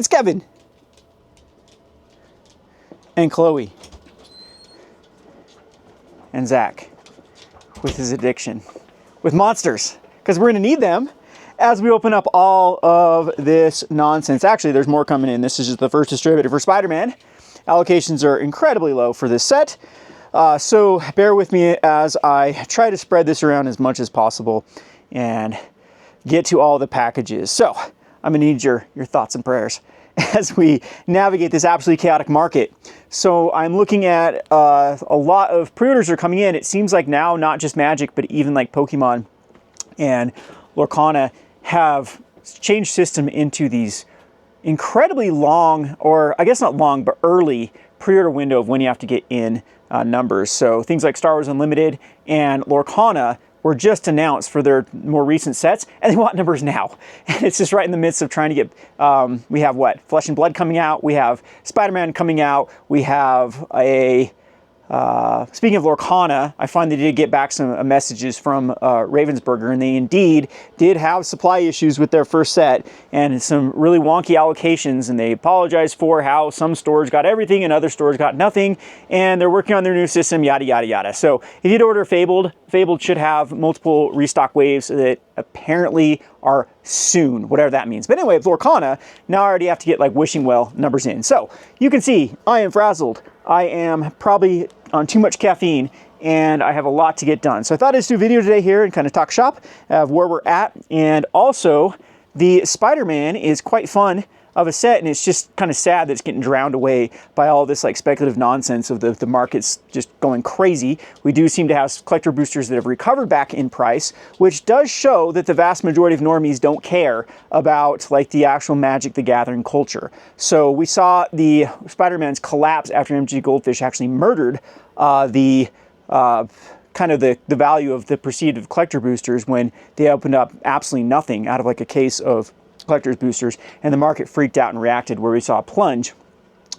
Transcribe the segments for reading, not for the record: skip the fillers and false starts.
It's Kevin. And Chloe. And Zach with his addiction. With monsters. Because we're going to need them as we open up all of this nonsense. Actually, there's more coming in. This is just the first distributor for Spider-Man. Allocations are incredibly low for this set. So bear with me as I try to spread this around as much as possible and get to all the packages. So I'm gonna need your thoughts and prayers as we navigate this absolutely chaotic market. So I'm looking at a lot of pre-orders are coming in. It seems like now not just Magic, but even like Pokemon and Lorcana have changed system into these incredibly long, or I guess not long, but early pre-order window of when you have to get in numbers. So things like Star Wars Unlimited and Lorcana were just announced for their more recent sets, and they want numbers now. And it's just right in the midst of trying to get, we have what? Flesh and Blood coming out, we have Spider-Man coming out, we have a, speaking of Lorcana, I finally did get back some messages from Ravensburger, and they indeed did have supply issues with their first set and some really wonky allocations, and they apologized for how some stores got everything and other stores got nothing, and they're working on their new system, yada, yada, yada. So if you'd order Fabled should have multiple restock waves that apparently are soon, whatever that means. But anyway, with Lorcana, now I already have to get like wishing well numbers in. So you can see I am frazzled. I am probably on too much caffeine and I have a lot to get done. So I thought I'd do a video today here and kind of talk shop of where we're at. And also the Spider-Man is quite fun of a set, and it's just kind of sad that it's getting drowned away by all this like speculative nonsense of the market's just going crazy. We do seem to have collector boosters that have recovered back in price, which does show that the vast majority of normies don't care about like the actual Magic the Gathering culture. So we saw the Spider-Man's collapse after MG Goldfish actually murdered the kind of the value of the perceived collector boosters when they opened up absolutely nothing out of like a case of collector's boosters, and the market freaked out and reacted, where we saw a plunge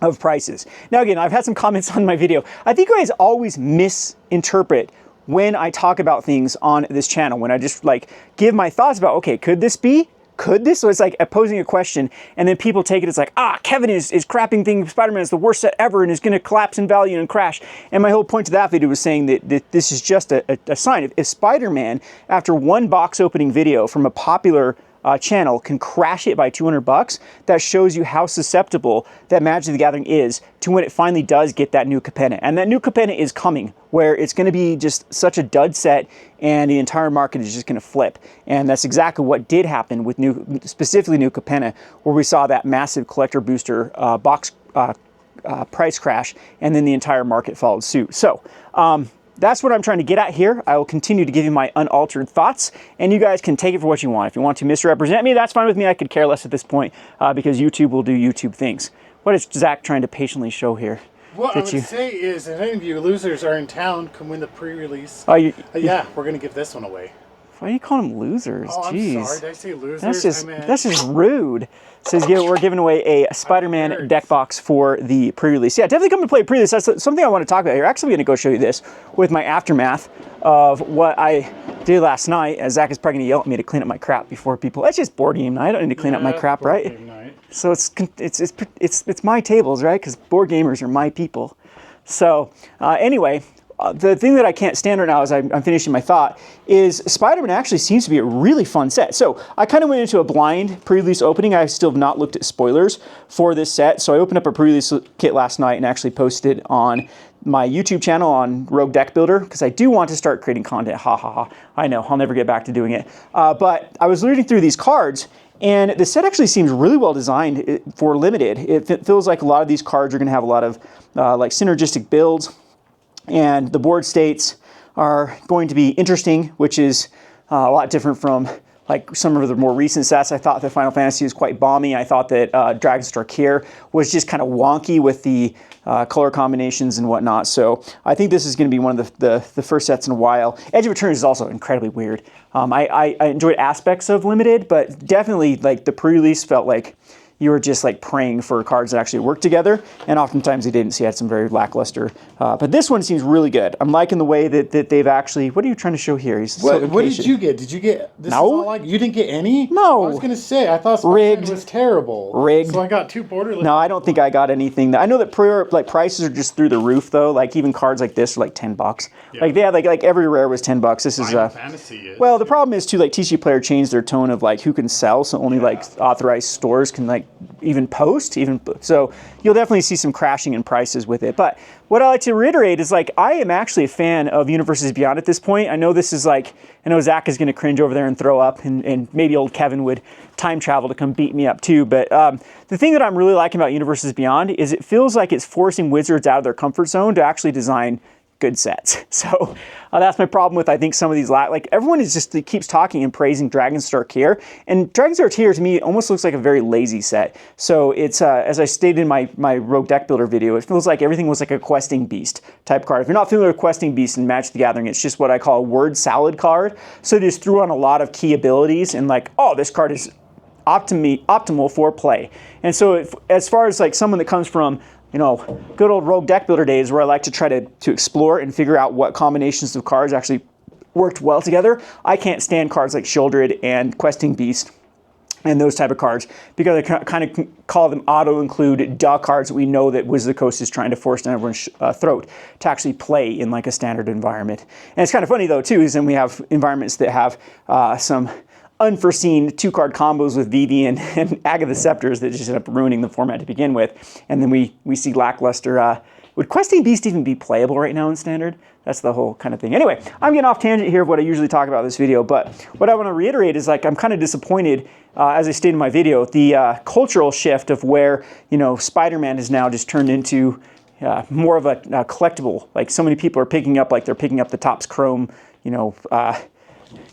of prices. Now again, I've had some comments on my video. I think you guys always misinterpret when I talk about things on this channel, when I just like give my thoughts about, okay, could this be? Could this? So it's like posing a question, and then people take it as like, Kevin is crapping thing, Spider-Man is the worst set ever and is going to collapse in value and crash. And my whole point to that video was saying that this is just a sign. If Spider-Man, after one box opening video from a popular channel, can crash it by 200 bucks, that shows you how susceptible that Magic the Gathering is to when it finally does get that new Capenna. And that new Capenna is coming, where it's going to be just such a dud set and the entire market is just going to flip. And that's exactly what did happen with specifically new Capenna, where we saw that massive collector booster box price crash, and then the entire market followed suit. So that's what I'm trying to get at here. I will continue to give you my unaltered thoughts, and you guys can take it for what you want. If you want to misrepresent me, that's fine with me. I could care less at this point because YouTube will do YouTube things. What is Zach trying to patiently show here? What I would say is, if any of you losers are in town, come win the pre-release. Yeah, we're going to give this one away. Why are you calling them losers? Oh, Jeez. I'm sorry. Did I say losers? That's just rude. It says we're giving away a Spider-Man deck box for the pre-release. Yeah, definitely come and play pre-release. That's something I want to talk about here. Actually, I'm going to go show you this with my aftermath of what I did last night. As Zach is probably going to yell at me to clean up my crap before people. It's just board game night. I don't need to clean up my crap, right? So it's my tables, right? Because board gamers are my people. So anyway. The thing that I can't stand right now as I'm finishing my thought is Spider-Man actually seems to be a really fun set. So I kind of went into a blind pre-release opening. I still have not looked at spoilers for this set. So I opened up a pre-release kit last night and actually posted it on my YouTube channel on Rogue Deck Builder, because I do want to start creating content. Ha ha ha. I know, I'll never get back to doing it. But I was reading through these cards, and the set actually seems really well designed for limited. It feels like a lot of these cards are going to have a lot of like synergistic builds. And the board states are going to be interesting, which is a lot different from like some of the more recent sets. I thought that Final Fantasy was quite balmy. I thought that Dragon's Darkir was just kind of wonky with the color combinations and whatnot. So I think this is going to be one of the first sets in a while. Edge of Eternity is also incredibly weird. I enjoyed aspects of Limited, but definitely like the pre-release felt like, you were just like praying for cards that actually work together, and oftentimes they didn't, so you had some very lackluster. But this one seems really good. I'm liking the way that they've actually, what are you trying to show here? What did you get? Did you get, this no. is all like, you didn't get any? No. I was going to say, I thought Spider-Man was terrible. Rigged. So I got 2 borderlands. No, I don't think I got anything. I know that prices are just through the roof though. Like even cards like this are like $10. Yeah. Like they had like every rare was $10. This is Fantasy is. Well, the problem is too, like TCG Player changed their tone of like who can sell, so only like authorized stores can like even post, so you'll definitely see some crashing in prices with it. But what I like to reiterate is like I am actually a fan of Universes Beyond at this point. I know this is like, I know Zach is going to cringe over there and throw up, and maybe old Kevin would time travel to come beat me up too. But the thing that I'm really liking about Universes Beyond is it feels like it's forcing Wizards out of their comfort zone to actually design good sets. So that's my problem with, I think, some of these, like everyone is just, keeps talking and praising Dragonstar Tier, and Dragonstar Tier to me almost looks like a very lazy set. So it's, as I stated in my Rogue Deck Builder video, it feels like everything was like a Questing Beast type card. If you're not familiar with Questing Beast in Magic the Gathering, it's just what I call a word salad card. So they just threw on a lot of key abilities and like, oh, this card is optimal for play. And so as far as like someone that comes from, you know, good old Rogue Deck Builder days where I like to try to explore and figure out what combinations of cards actually worked well together, I can't stand cards like Shieldred and Questing Beast and those type of cards because I kind of call them auto-include duh cards that we know that Wizard of the Coast is trying to force down everyone's throat to actually play in like a standard environment. And it's kind of funny though too, is then we have environments that have some unforeseen 2-card combos with Vivian and Agatha Scepters that just end up ruining the format to begin with. And then we see lackluster. Would Questing Beast even be playable right now in Standard? That's the whole kind of thing. Anyway, I'm getting off tangent here of what I usually talk about in this video, but what I want to reiterate is like I'm kind of disappointed, as I stated in my video, the cultural shift of where, you know, Spider-Man has now just turned into more of a collectible. Like so many people are picking up, like they're picking up the Topps Chrome, you know,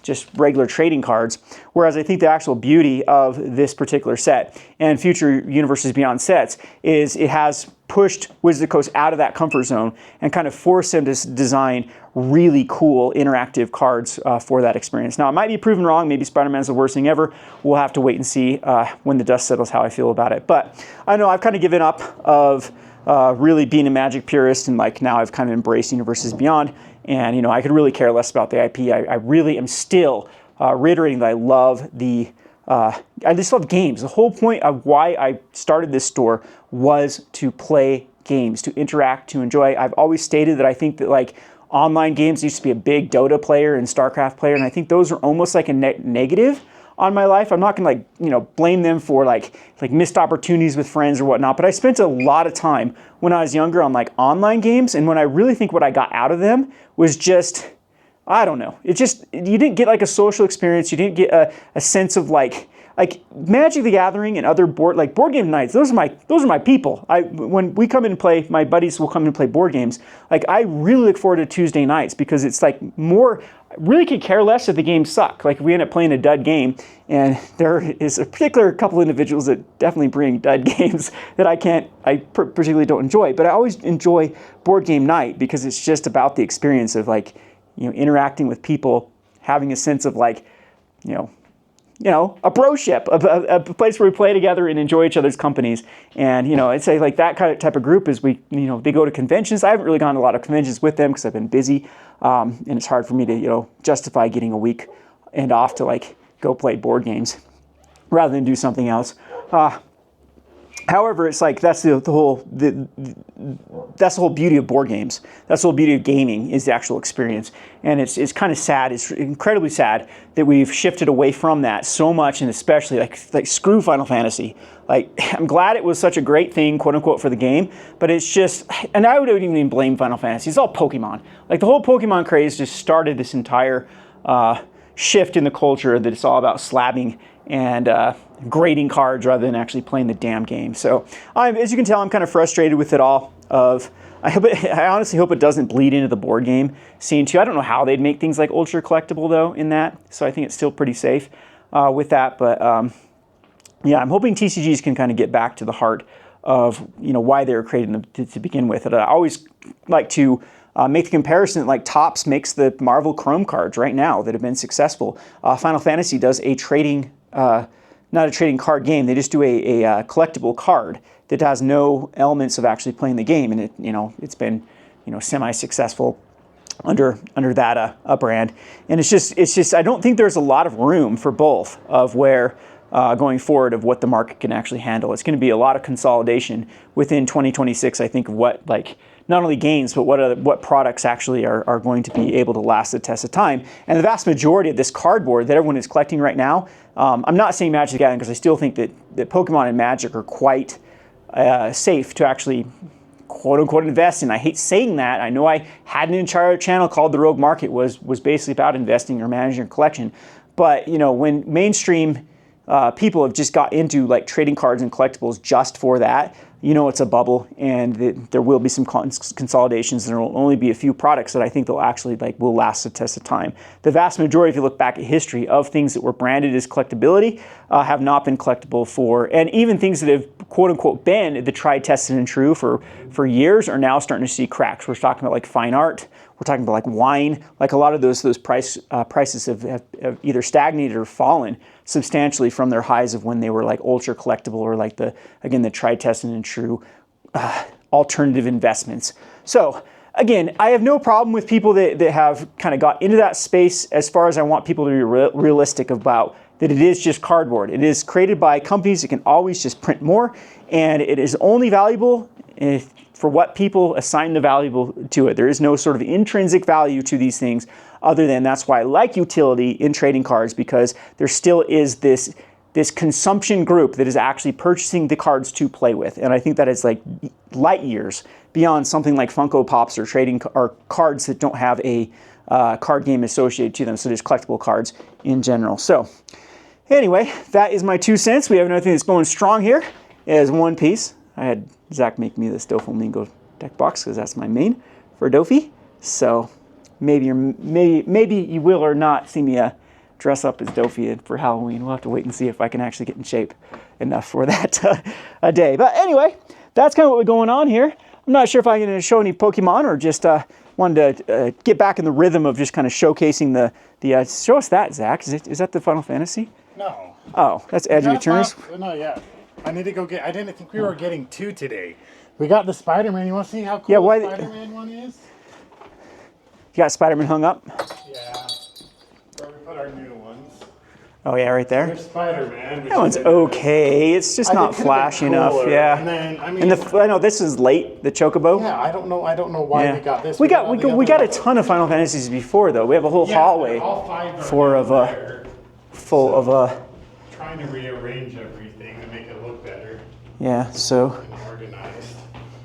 just regular trading cards, whereas I think the actual beauty of this particular set and future Universes Beyond sets is it has pushed Wizards of the Coast out of that comfort zone and kind of forced them to design really cool interactive cards for that experience. Now, it might be proven wrong. Maybe Spider-Man's the worst thing ever. We'll have to wait and see when the dust settles how I feel about it. But I know I've kind of given up of really being a Magic purist, and like now I've kind of embraced Universes Beyond. And, you know, I could really care less about the IP. I really am still reiterating that I love I just love games. The whole point of why I started this store was to play games, to interact, to enjoy. I've always stated that I think that like online games used to be a big Dota player and StarCraft player, and I think those are almost like a negative on my life. I'm not gonna like, you know, blame them for like missed opportunities with friends or whatnot, but I spent a lot of time when I was younger on like online games, and when I really think what I got out of them was just, I don't know, it just, you didn't get like a social experience, you didn't get a sense of like Magic the Gathering and other board game nights. Those are my people. When we come in and play, my buddies will come in and play board games. Like I really look forward to Tuesday nights because it's like more, I really could care less if the games suck. Like if we end up playing a dud game, and there is a particular couple individuals that definitely bring dud games that I particularly don't enjoy. But I always enjoy board game night because it's just about the experience of like, you know, interacting with people, having a sense of like, you know, a broship, a place where we play together and enjoy each other's companies. And, you know, I'd say like that kind of type of group is they go to conventions. I haven't really gone to a lot of conventions with them because I've been busy. And it's hard for me to, you know, justify getting a week and off to like go play board games rather than do something else. However, it's like that's the whole beauty of board games. That's the whole beauty of gaming is the actual experience. And it's kind of sad. It's incredibly sad that we've shifted away from that so much, and especially like screw Final Fantasy. Like I'm glad it was such a great thing, quote unquote, for the game, but it's just, and I would even blame Final Fantasy. It's all Pokemon. Like the whole Pokemon craze just started this entire shift in the culture that it's all about slabbing and grading cards rather than actually playing the damn game. So as you can tell, I'm kind of frustrated with it all. I honestly hope it doesn't bleed into the board game scene too. I don't know how they'd make things like ultra collectible though in that, so I think it's still pretty safe with that. But yeah, I'm hoping TCGs can kind of get back to the heart of, you know, why they were created to begin with. And I always like to make the comparison that like Topps makes the Marvel Chrome cards right now that have been successful. Final Fantasy does a trading not a trading card game. They just do a collectible card that has no elements of actually playing the game, and it's been semi-successful under that brand. And it's just I don't think there's a lot of room for both of where going forward of what the market can actually handle. It's going to be a lot of consolidation within 2026. I think of what not only games, but what products actually are going to be able to last the test of time. And the vast majority of this cardboard that everyone is collecting right now, I'm not saying Magic the Gathering because I still think that Pokemon and Magic are quite safe to actually quote unquote invest in. I hate saying that. I know I had an entire channel called The Rogue Market was basically about investing or managing your collection. But when mainstream people have just got into like trading cards and collectibles just for that, it's a bubble, and there will be some consolidations, and there will only be a few products that I think they'll actually will last the test of time. The vast majority, if you look back at history, of things that were branded as collectability have not been collectible for, and even things that have quote unquote been the tried, tested, and true for years are now starting to see cracks. We're talking about like fine art. We're talking about like wine. Like a lot of those prices have either stagnated or fallen substantially from their highs of when they were like ultra collectible or like the tried, tested, and true alternative investments. So again, I have no problem with people that have kind of got into that space, as far as I want people to be realistic about that it is just cardboard. It is created by companies that can always just print more, and it is only valuable for what people assign the value to it. There is no sort of intrinsic value to these things other than that's why I like utility in trading cards, because there still is this consumption group that is actually purchasing the cards to play with. And I think that is like light years beyond something like Funko Pops or trading or cards that don't have a card game associated to them. So just collectible cards in general. So anyway, that is my 2 cents. We have another thing that's going strong here. It is One Piece. I had Zach make me this Doflamingo deck box because that's my main for Dofi. So maybe you will or not see me dress up as Dofi for Halloween. We'll have to wait and see if I can actually get in shape enough for that a day. But anyway, that's kind of what we're going on here. I'm not sure if I'm going to show any Pokemon or just wanted to get back in the rhythm of just kind of showcasing the show us that, Zach. Is that the Final Fantasy? No. Oh, that's Edge of Eternus? No, yeah. I need to go get. I didn't think we were getting 2 today. We got the Spider-Man. You want to see how cool the Spider-Man one is? You got Spider-Man hung up? Yeah. Where we put our new ones. Oh yeah, right there. There's Spider-Man. That one's okay. It's just not flashy enough. Yeah. And then I know this is late. The Chocobo. Yeah, I don't know why we got this. We got a ton of Final Fantasies before though. We have a whole hallway full of trying to rearrange everything to make it look better. Yeah. So. And organized.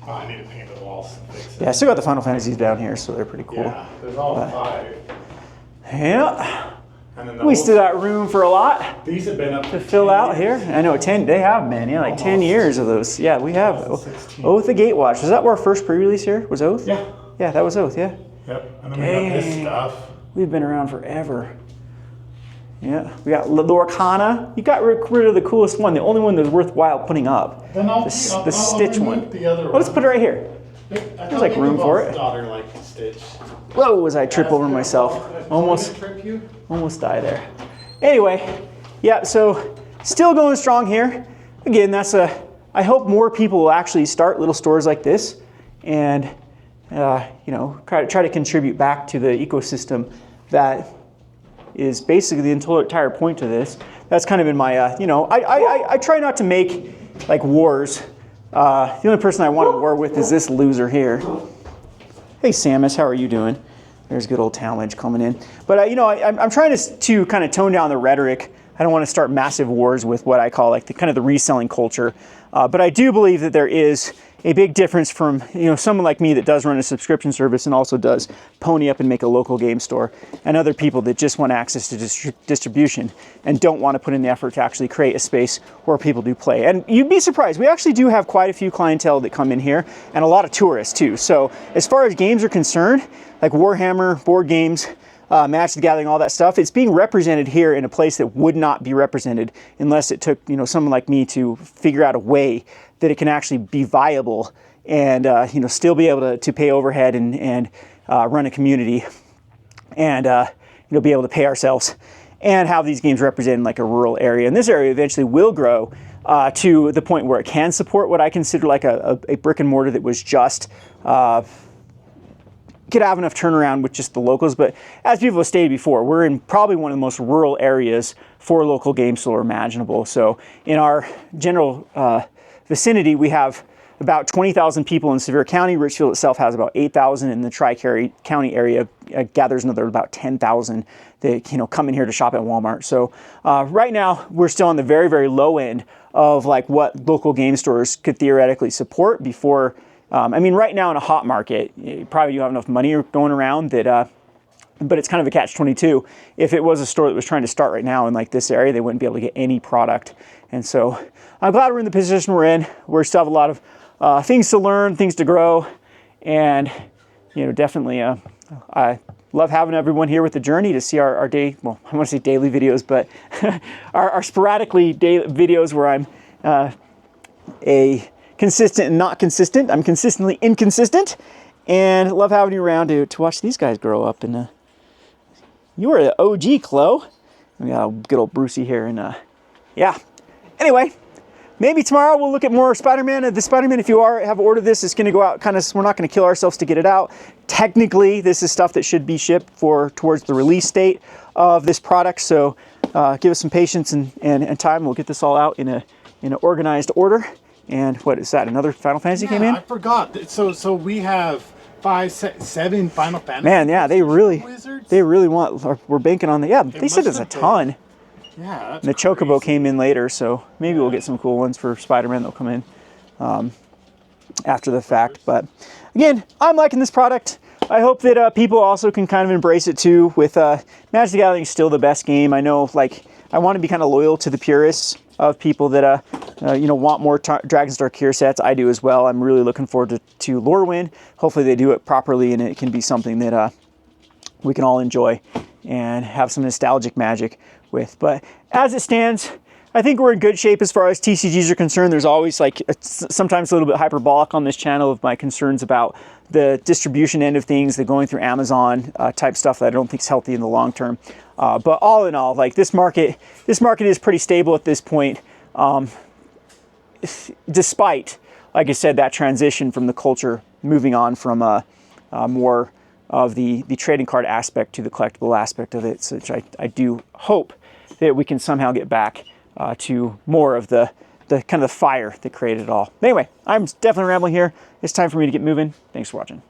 Oh, I need to paint the walls and fix it. Yeah, I still got the Final Fantasies down here, so they're pretty cool. Yeah, there's all 5. Yeah. We still got room for a lot. These have been up to fill out here. I know 10. They have been, like 10 years of those. Yeah, we have Oath the Gatewatch. Was that our first pre-release here? Was Oath? Yeah. Yeah, that was Oath. Yeah. Yep. And then we got this stuff. We've been around forever. Yeah, we got Lorcana. You got rid of the coolest one, the only one that's worthwhile putting up. Then I'll Stitch one. The other one. Let's put it right here. There's like room for it. Daughter liked Stitch. Whoa, as I trip over myself. Almost die there. Anyway, yeah, so still going strong here. Again, I hope more people will actually start little stores like this and, try to contribute back to the ecosystem that is basically the entire point to this. That's kind of been my, I try not to make like wars. The only person I want to war with is this loser here. Hey Samus, how are you doing? There's good old Talmadge coming in. But I'm trying to kind of tone down the rhetoric. I don't want to start massive wars with what I call like the kind of the reselling culture. But I do believe that there is a big difference from someone like me that does run a subscription service and also does pony up and make a local game store, and other people that just want access to distribution and don't want to put in the effort to actually create a space where people do play. And you'd be surprised, we actually do have quite a few clientele that come in here and a lot of tourists too. So as far as games are concerned, like Warhammer, board games, Magic the Gathering, all that stuff, it's being represented here in a place that would not be represented unless it took someone like me to figure out a way that it can actually be viable and still be able to pay overhead and run a community and be able to pay ourselves and have these games represented in like a rural area. And this area eventually will grow to the point where it can support what I consider like a brick and mortar that was just could have enough turnaround with just the locals. But as people have stated before, we're in probably one of the most rural areas for local game store imaginable. So in our general vicinity, we have about 20,000 people in Sevier County. Richfield itself has about 8,000, and the Tri-County area gathers another about 10,000 that come in here to shop at Walmart. So right now, we're still on the very, very low end of like what local game stores could theoretically support before. I mean, right now in a hot market, you probably don't have enough money going around that. But it's kind of a catch-22. If it was a store that was trying to start right now in like this area, they wouldn't be able to get any product. And so I'm glad we're in the position we're in. We still have a lot of things to learn, things to grow, and definitely I love having everyone here with the journey to see our day. Well, I want to say daily videos, but our sporadically daily videos where I'm a consistent and not consistent. I'm consistently inconsistent, and love having you around to watch these guys grow up. And you are the OG, Chloe. We got a good old Brucey here, and yeah. Anyway, maybe tomorrow we'll look at more Spider-Man. The Spider-Man, if you have ordered this, it's going to go out kind of. We're not going to kill ourselves to get it out. Technically, this is stuff that should be shipped towards the release date of this product. So give us some patience and time. We'll get this all out in an organized order. And what is that? Another Final Fantasy came in? I forgot. So we have 7 Final Fantasy. Man, yeah, they really Wizards? want. We're banking on the. Yeah, they said there's a ton. Yeah, that's the Chocobo came in later, so maybe we'll get some cool ones for Spider-Man that'll come in after the fact. But again, I'm liking this product. I hope that people also can kind of embrace it too. With Magic the Gathering is still the best game. I know, like, I want to be kind of loyal to the purists of people that want more Dragonstar Cure sets. I do as well. I'm really looking forward to Lorwyn. Hopefully they do it properly and it can be something that we can all enjoy and have some nostalgic magic with. But as it stands, I think we're in good shape as far as TCGs are concerned. There's always like sometimes a little bit hyperbolic on this channel of my concerns about the distribution end of things, the going through Amazon type stuff that I don't think is healthy in the long term. But all in all, like this market is pretty stable at this point, despite, like I said, that transition from the culture moving on from more of the trading card aspect to the collectible aspect of it, which I do hope that we can somehow get back to more of the kind of the fire that created it all. Anyway, I'm definitely rambling here. It's time for me to get moving. Thanks for watching.